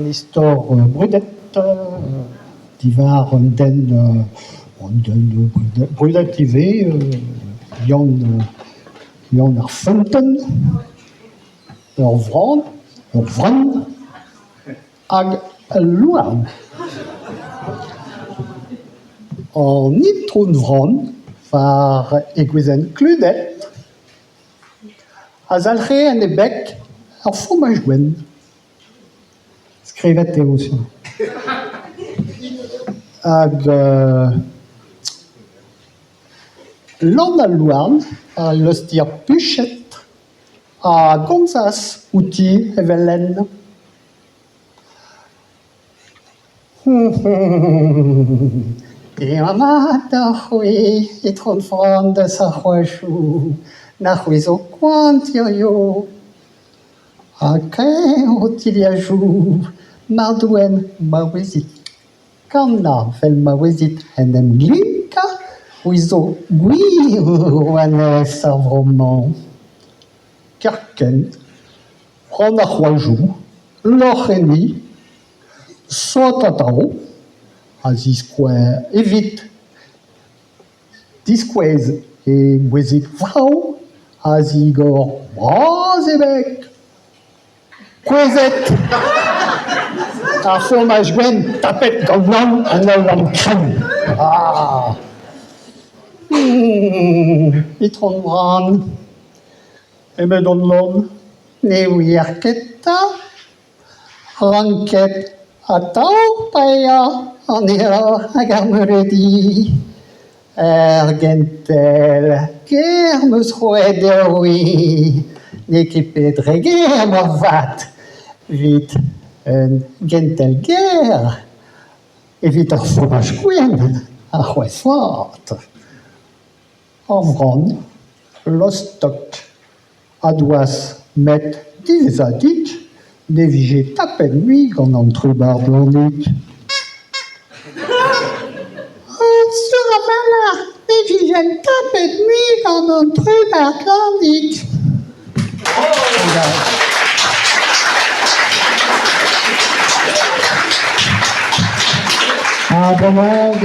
istor brudet, divar den brudet ive, yann ar fonten, ur vran, hag louarn. An itron vran, war egwezenn kludet, a zalc'he en ebek ar fromaj gwenn. Skrivet eo aussi. Hag l'an al louarn, a leustir puchet, a gomzas outi evel-lenn. Mat ar c'hwi itron vran deus ar c'hoazhou, na c'hwi zo kwantir yo. Ha kaer o tiliajoù, mardouen ma wezit kanna fel ma wezit en em glinka, ouizo gwir oanez ar vroman. Kerkent, c'hoant ar c'hoazhou, lorc'henni, soatatao, a ziskouer evit diskouez e wezit vrao, a zigor braz ebek. Kwezet ar fromaj gwenn tapet gant nan an ol an krem. Itron vran, emet an lom, ne ouier keta, ranket a taor paia an eo hag ar meuredi. Gentel, ger meus c'hoed eoui, ne ket reger mar vat, vit un gentel ger, evit ar fromaj gwenn, ar c'hwez fort. Ar vran, lostok, a doaz met dizadit, ne vije tapet mui gant an trubar blanik. Sur a bala, ne vije tapet mui gant an trubar blanik. Ah, bon,